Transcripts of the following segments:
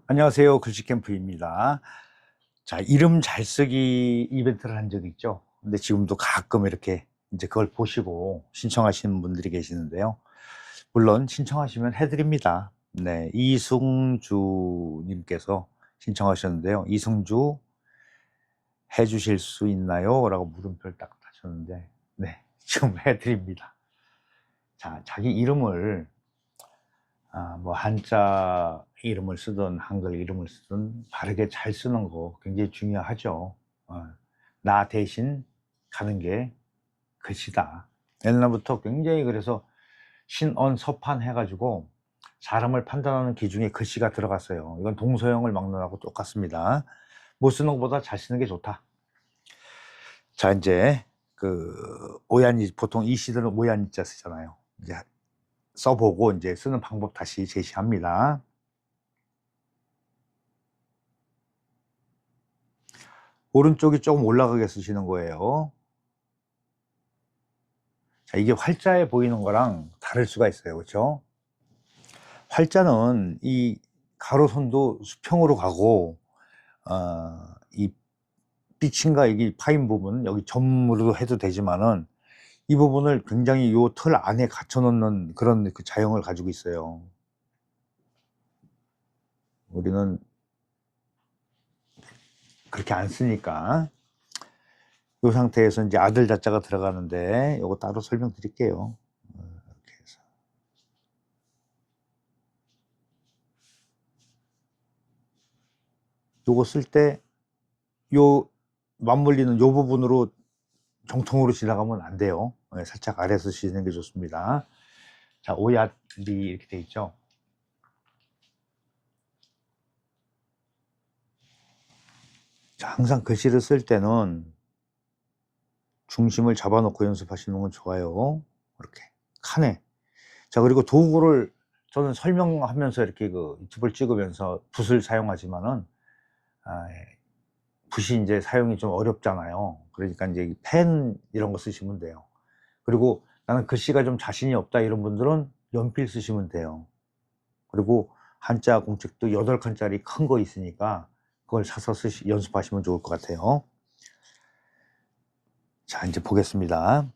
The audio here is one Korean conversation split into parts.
안녕하세요. 글씨캠프입니다. 자, 이름 잘 쓰기 이벤트를 한 적이 있죠. 근데 지금도 가끔 이렇게 이제 그걸 보시고 신청하시는 분들이 계시는데요. 물론 신청하시면 해드립니다. 네, 이승주님께서 신청하셨는데요. 이승주 해주실 수 있나요? 라고 물음표를 딱 하셨는데, 네, 지금 해드립니다. 자, 자기 이름을 뭐 한자 이름을 쓰든 한글 이름을 쓰든 바르게 잘 쓰는 거 굉장히 중요하죠. 나 대신 가는 게 글씨다. 옛날부터 굉장히 그래서 신언서판 해가지고 사람을 판단하는 기준에 글씨가 들어갔어요. 이건 동서양을 막론하고 똑같습니다. 못 쓰는 것보다 잘 쓰는 게 좋다. 자, 이제 그 오얀이 보통 이 시대는 오얀이자 쓰잖아요. 이제 써보고 이제 쓰는 방법 다시 제시합니다. 오른쪽이 조금 올라가게 쓰시는 거예요. 자, 이게 활자에 보이는 거랑 다를 수가 있어요. 그렇죠? 활자는 이 가로선도 수평으로 가고 이 빛인가 여기 파인 부분 여기 점으로도 해도 되지만은 이 부분을 굉장히 요 틀 안에 갇혀 놓는 그런 그 자형을 가지고 있어요. 우리는 그렇게 안 쓰니까 이 상태에서 이제 아들 자자가 들어가는데 요거 따로 설명드릴게요. 이렇게 해서. 요거 쓸 때 요 맞물리는 요 부분으로 정통으로 지나가면 안 돼요. 살짝 아래에서 쓰시는 게 좋습니다. 자, 오얏이 이렇게 돼 있죠. 자, 항상 글씨를 쓸 때는 중심을 잡아놓고 연습하시는 건 좋아요. 이렇게 칸에. 자, 그리고 도구를 저는 설명하면서 이렇게 그 유튜브를 찍으면서 붓을 사용하지만은 붓이 이제 사용이 좀 어렵잖아요. 그러니까 이제 펜 이런 거 쓰시면 돼요. 그리고 나는 글씨가 좀 자신이 없다 이런 분들은 연필 쓰시면 돼요. 그리고 한자 공책도 8칸짜리 큰 거 있으니까 그걸 사서 연습하시면 좋을 것 같아요. 자, 이제 보겠습니다.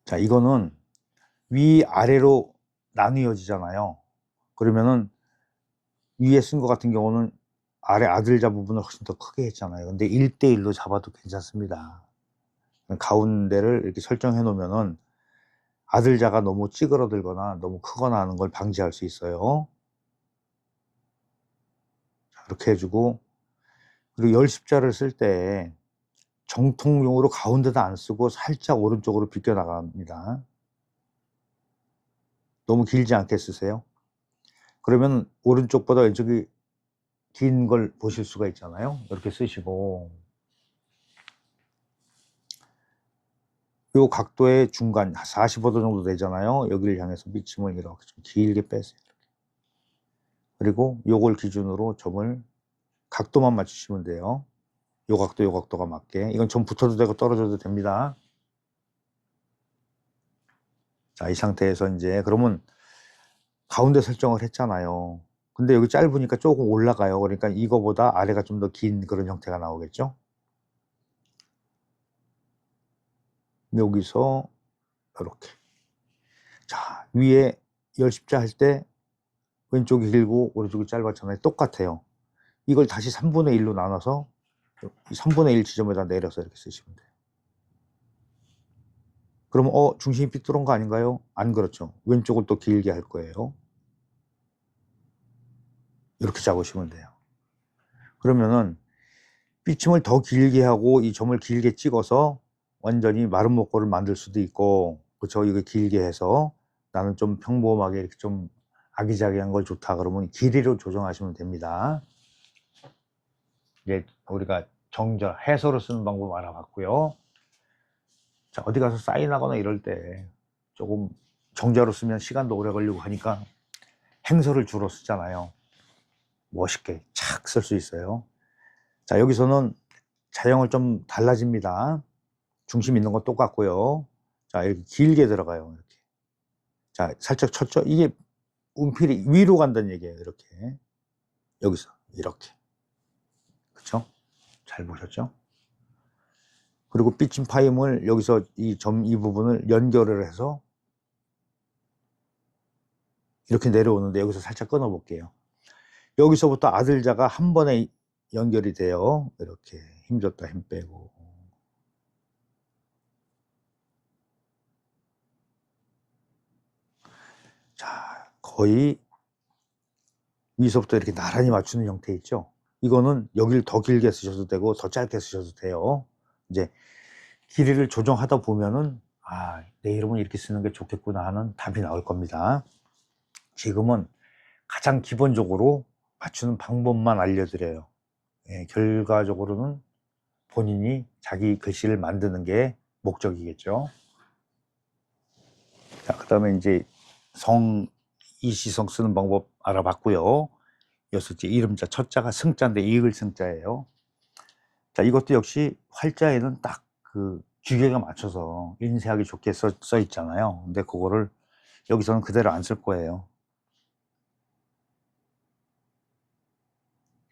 자, 이거는 위아래로 나뉘어지잖아요. 그러면은 위에 쓴 거 같은 경우는 아래 아들자 부분을 훨씬 더 크게 했잖아요. 근데 1대1로 잡아도 괜찮습니다. 가운데를 이렇게 설정해 놓으면은 아들자가 너무 찌그러들거나 너무 크거나 하는 걸 방지할 수 있어요. 자, 이렇게 해주고, 그리고 열십자를 쓸 때 정통용으로 가운데다 안 쓰고 살짝 오른쪽으로 비껴 나갑니다. 너무 길지 않게 쓰세요. 그러면 오른쪽보다 왼쪽이 긴 걸 보실 수가 있잖아요. 이렇게 쓰시고 요 각도의 중간 45도 정도 되잖아요. 여기를 향해서 밑침을 이렇게 좀 길게 빼세요. 그리고 요걸 기준으로 점을 각도만 맞추시면 돼요. 요 각도 요 각도가 맞게. 이건 좀 붙어도 되고 떨어져도 됩니다. 자, 이 상태에서 이제 그러면 가운데 설정을 했잖아요. 근데 여기 짧으니까 조금 올라가요. 그러니까 이거보다 아래가 좀 더 긴 그런 형태가 나오겠죠. 여기서 이렇게. 자, 위에 열십자 할 때 왼쪽이 길고 오른쪽이 짧았잖아요. 똑같아요. 이걸 다시 3분의 1로 나눠서 3분의 1 지점에다 내려서 이렇게 쓰시면 돼요. 그러면 중심이 삐뚤은 거 아닌가요? 안 그렇죠. 왼쪽을 또 길게 할 거예요. 이렇게 잡으시면 돼요. 그러면은 삐침을 더 길게 하고 이 점을 길게 찍어서 완전히 마른 목골을 만들 수도 있고, 그렇죠. 이거 길게 해서 나는 좀 평범하게 이렇게 좀 아기자기한 걸 좋다 그러면 길이로 조정하시면 됩니다. 이제 우리가 정절, 해서로 쓰는 방법 알아봤고요. 자, 어디 가서 사인하거나 이럴 때 조금 정자로 쓰면 시간도 오래 걸리고 하니까 행서를 주로 쓰잖아요. 멋있게 착 쓸 수 있어요. 자, 여기서는 자형을 좀 달라집니다. 중심 있는 건 똑같고요. 자, 이렇게 길게 들어가요. 이렇게. 자, 살짝 쳤죠? 이게 운필이 위로 간다는 얘기예요. 이렇게. 여기서 이렇게. 그쵸? 잘 보셨죠? 그리고 삐친 파임을 여기서 이 부분을 연결을 해서 이렇게 내려오는데 여기서 살짝 끊어 볼게요. 여기서부터 아들자가 한 번에 연결이 돼요. 이렇게 힘 줬다 힘 빼고. 자, 거의 위서부터 이렇게 나란히 맞추는 형태 있죠. 이거는 여기를 더 길게 쓰셔도 되고 더 짧게 쓰셔도 돼요. 이제 길이를 조정하다 보면은 내 이름은 이렇게 쓰는 게 좋겠구나 하는 답이 나올 겁니다. 지금은 가장 기본적으로 맞추는 방법만 알려드려요. 결과적으로는 본인이 자기 글씨를 만드는 게 목적이겠죠. 자, 그 다음에 이제 이시성 쓰는 방법 알아봤고요. 여섯째, 이름자 첫자가 승자인데 이을 승자예요. 자, 이것도 역시 활자에는 딱 그 기계가 맞춰서 인쇄하기 좋게 써 있잖아요. 근데 그거를 여기서는 그대로 안 쓸 거예요.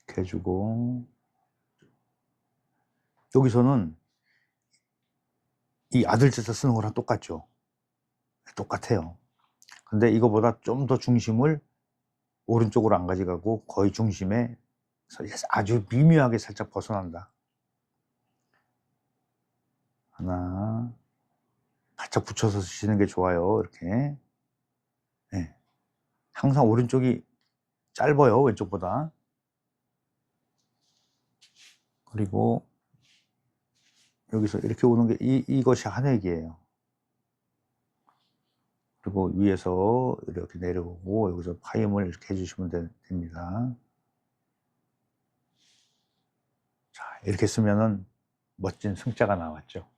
이렇게 해주고, 여기서는 이 아들자자 쓰는 거랑 똑같죠. 똑같아요. 근데 이거보다 좀 더 중심을 오른쪽으로 안 가져가고 거의 중심에 아주 미묘하게 살짝 벗어난다. 하나, 바짝 붙여서 쓰시는 게 좋아요. 이렇게. 네. 항상 오른쪽이 짧아요. 왼쪽보다. 그리고 여기서 이렇게 오는 게 이것이 한획이에요. 그리고 위에서 이렇게 내려오고 여기서 파임을 이렇게 해주시면 됩니다. 자, 이렇게 쓰면은 멋진 승자가 나왔죠.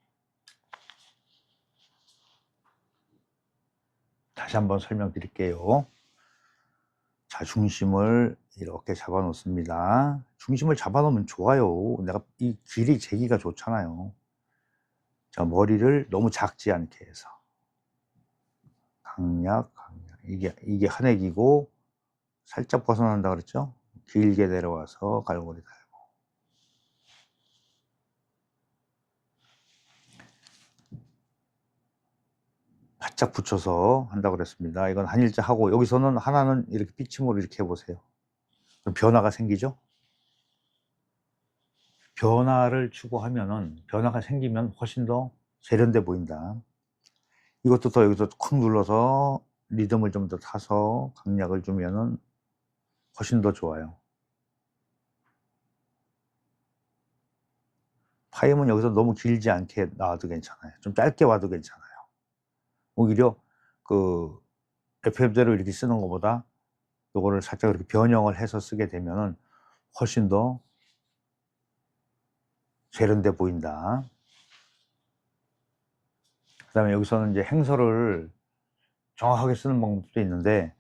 다시 한번 설명드릴게요. 자, 중심을 이렇게 잡아 놓습니다. 중심을 잡아 놓으면 좋아요. 내가 이 길이 재기가 좋잖아요. 자, 머리를 너무 작지 않게 해서 강약. 이게 한획이고 살짝 벗어난다 그랬죠? 길게 내려와서 갈고리 달고. 바짝 붙여서 한다고 그랬습니다. 이건 한일자 하고 여기서는 하나는 이렇게 삐침으로 이렇게 해보세요. 그럼 변화가 생기죠? 변화를 추구하면은 변화가 생기면 훨씬 더 세련돼 보인다. 이것도 더 여기서 콱 눌러서 리듬을 좀 더 타서 강약을 주면은 훨씬 더 좋아요. 파임은 여기서 너무 길지 않게 나와도 괜찮아요. 좀 짧게 와도 괜찮아요. 오히려 그 FM대로 이렇게 쓰는 것보다 요거를 살짝 이렇게 변형을 해서 쓰게 되면은 훨씬 더 세련돼 보인다. 그 다음에 여기서는 이제 행서를 정확하게 쓰는 방법도 있는데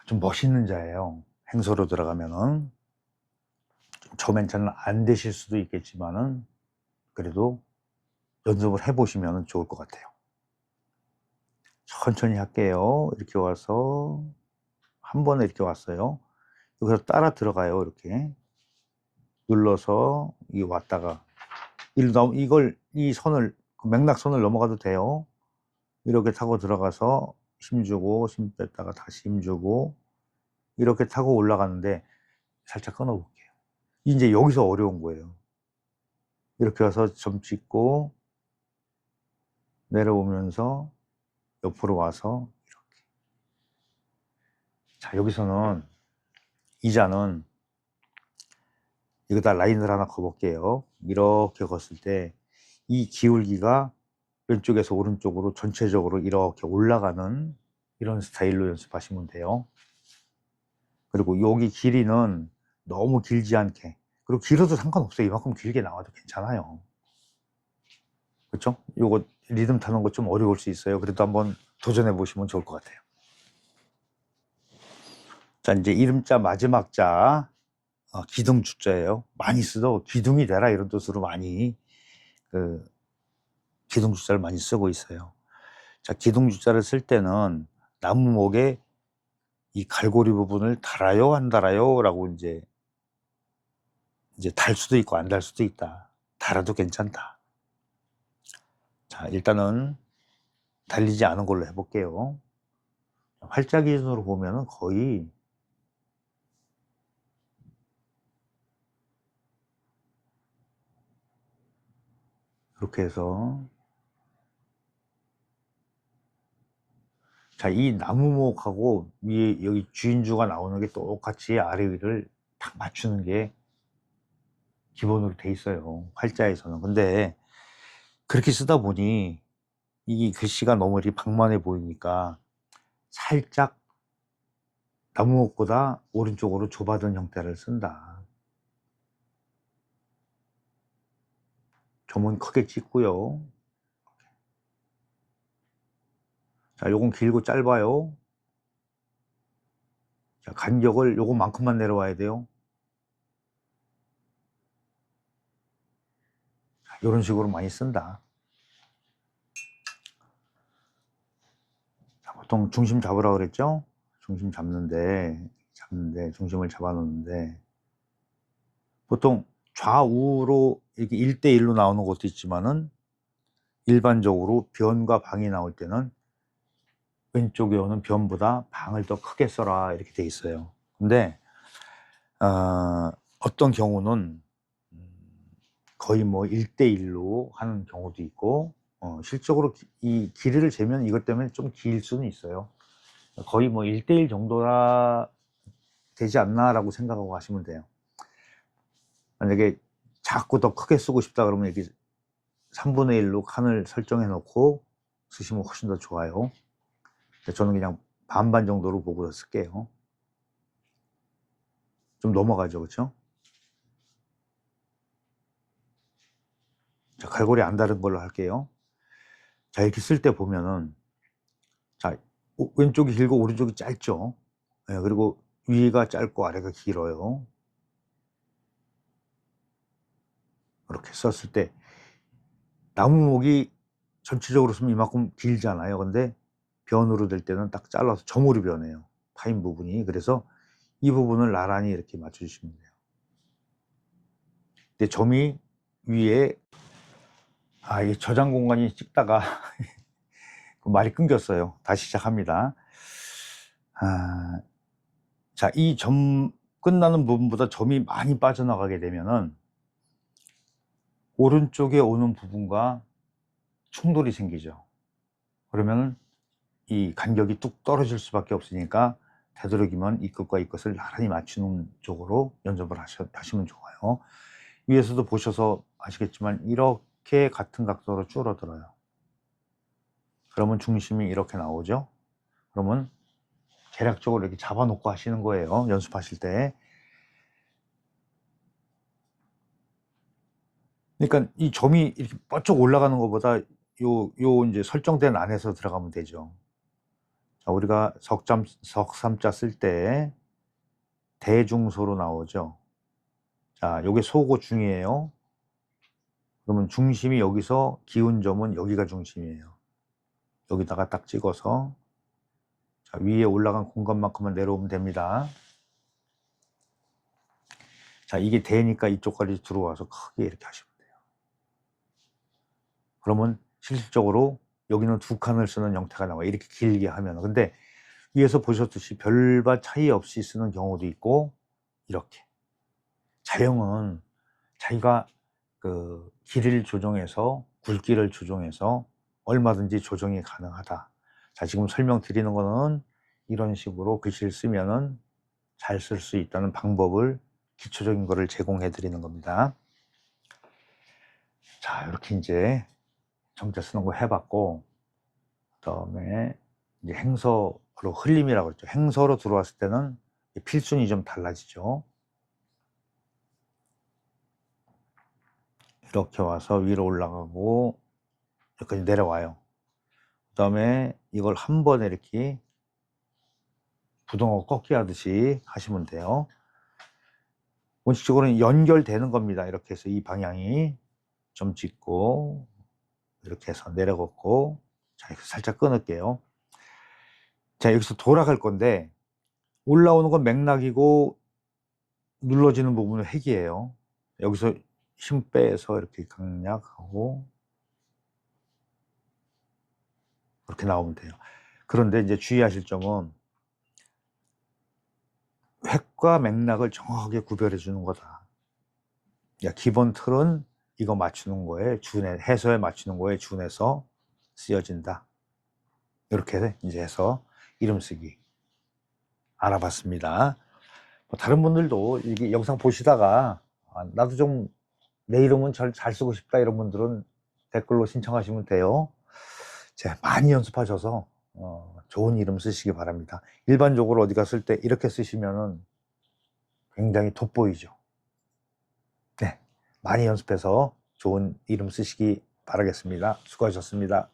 좀 멋있는 자예요. 행서로 들어가면은 처음엔 잘 안 되실 수도 있겠지만은 그래도 연습을 해보시면 좋을 것 같아요. 천천히 할게요. 이렇게 와서 한 번에 이렇게 왔어요. 여기서 따라 들어가요. 이렇게 눌러서 이 왔다가 이 선을 맥락선을 넘어가도 돼요. 이렇게 타고 들어가서 힘주고 힘 뺐다가 다시 힘주고 이렇게 타고 올라가는데 살짝 끊어 볼게요. 이제 여기서 어려운 거예요. 이렇게 와서 점 찍고 내려오면서 옆으로 와서 이렇게. 자, 여기서는 이자는 여기다 라인을 하나 그어볼게요. 이렇게 걷을 때 이 기울기가 왼쪽에서 오른쪽으로 전체적으로 이렇게 올라가는 이런 스타일로 연습하시면 돼요. 그리고 여기 길이는 너무 길지 않게, 그리고 길어도 상관없어요. 이만큼 길게 나와도 괜찮아요. 그렇죠? 요거 리듬 타는 거 좀 어려울 수 있어요. 그래도 한번 도전해 보시면 좋을 것 같아요. 자, 이제 이름자 마지막 자 기둥 주자예요. 많이 쓰도 기둥이 되라 이런 뜻으로 많이 기둥 주자를 많이 쓰고 있어요. 자, 기둥 주자를 쓸 때는 나무목에 이 갈고리 부분을 달아요, 안 달아요? 라고 이제 달 수도 있고 안 달 수도 있다. 달아도 괜찮다. 자, 일단은 달리지 않은 걸로 해볼게요. 활자 기준으로 보면은 거의 이렇게 해서, 자, 이 나무목하고 위에 여기 주인주가 나오는 게 똑같이 아래 위를 딱 맞추는 게 기본으로 돼 있어요, 활자에서는. 근데 그렇게 쓰다 보니 이 글씨가 너무 이렇게 방만해 보이니까 살짝 나무목보다 오른쪽으로 좁아진 형태를 쓴다. 점은 크게 찍고요. 자, 요건 길고 짧아요. 자, 간격을 요것만큼만 내려와야 돼요. 자, 요런 식으로 많이 쓴다. 자, 보통 중심 잡으라 그랬죠? 중심 잡는데 중심을 잡아 놓는데, 보통 좌우로 이렇게 1대1로 나오는 것도 있지만은 일반적으로 변과 방이 나올 때는 왼쪽에 오는 변보다 방을 더 크게 써라 이렇게 돼 있어요. 근데 어떤 경우는 거의 뭐 1대1로 하는 경우도 있고, 실적으로 이 길이를 재면 이것 때문에 좀 길 수는 있어요. 거의 뭐 1대1 정도라 되지 않나 라고 생각하고 하시면 돼요. 만약에 자꾸 더 크게 쓰고 싶다 그러면 이렇게 3분의 1로 칸을 설정해 놓고 쓰시면 훨씬 더 좋아요. 저는 그냥 반반 정도로 보고 쓸게요. 좀 넘어가죠, 그렇죠? 자, 갈고리 안 다른 걸로 할게요. 자, 이렇게 쓸 때 보면은, 자, 왼쪽이 길고 오른쪽이 짧죠. 네, 그리고 위가 짧고 아래가 길어요. 이렇게 썼을 때 나무목이 전체적으로 쓰면 이만큼 길잖아요. 근데 변으로 될 때는 딱 잘라서 점으로 변해요, 파인 부분이. 그래서 이 부분을 나란히 이렇게 맞춰주시면 돼요. 근데 점이 위에, 이 저장 공간이 찍다가 말이 끊겼어요. 다시 시작합니다. 자, 이 점 끝나는 부분보다 점이 많이 빠져나가게 되면은 오른쪽에 오는 부분과 충돌이 생기죠. 그러면 이 간격이 뚝 떨어질 수밖에 없으니까 되도록이면 이 끝과 이 끝을 나란히 맞추는 쪽으로 연습을 하시면 좋아요. 위에서도 보셔서 아시겠지만 이렇게 같은 각도로 줄어들어요. 그러면 중심이 이렇게 나오죠. 그러면 대략적으로 이렇게 잡아놓고 하시는 거예요, 연습하실 때. 그러니까 이 점이 이렇게 뻗쩍 올라가는 것보다 요 이제 설정된 안에서 들어가면 되죠. 자, 우리가 석삼자 쓸 때 대중소로 나오죠. 자, 요게 소고 중이에요. 그러면 중심이 여기서, 기운점은 여기가 중심이에요. 여기다가 딱 찍어서, 자, 위에 올라간 공간만큼만 내려오면 됩니다. 자, 이게 되니까 이쪽까지 들어와서 크게 이렇게 하시면 돼요. 그러면 실질적으로 여기는 두 칸을 쓰는 형태가 나와요, 이렇게 길게 하면. 근데 위에서 보셨듯이 별반 차이 없이 쓰는 경우도 있고, 이렇게. 자형은 자기가 그 길이를 조정해서, 굵기를 조정해서 얼마든지 조정이 가능하다. 자, 지금 설명드리는 거는 이런 식으로 글씨를 쓰면은 잘 쓸 수 있다는 방법을, 기초적인 거를 제공해 드리는 겁니다. 자, 이렇게 이제 정자 쓰는 거 해봤고, 그다음에 이제 행서로, 흘림이라고 했죠. 행서로 들어왔을 때는 필순이 좀 달라지죠. 이렇게 와서 위로 올라가고 여기까지 내려와요. 그 다음에 이걸 한 번에 이렇게 부동하고 꺾기 하듯이 하시면 돼요. 원칙적으로는 연결되는 겁니다. 이렇게 해서 이 방향이 점 찍고 이렇게 해서 내려갔고, 자, 이렇게 살짝 끊을게요. 자, 여기서 돌아갈 건데 올라오는 건 맥락이고 눌러지는 부분은 핵이에요. 여기서 힘 빼서 이렇게 강약하고 이렇게 나오면 돼요. 그런데 이제 주의하실 점은 핵과 맥락을 정확하게 구별해 주는 거다. 기본 틀은 이거 맞추는 거에 준해, 해서에 맞추는 거에 준해서 쓰여진다. 이렇게 이제 해서 이름 쓰기 알아봤습니다. 다른 분들도 이게 영상 보시다가 나도 좀 내 이름은 잘 쓰고 싶다 이런 분들은 댓글로 신청하시면 돼요. 많이 연습하셔서 좋은 이름 쓰시기 바랍니다. 일반적으로 어디 갔을 때 이렇게 쓰시면은 굉장히 돋보이죠. 네, 많이 연습해서 좋은 이름 쓰시기 바라겠습니다. 수고하셨습니다.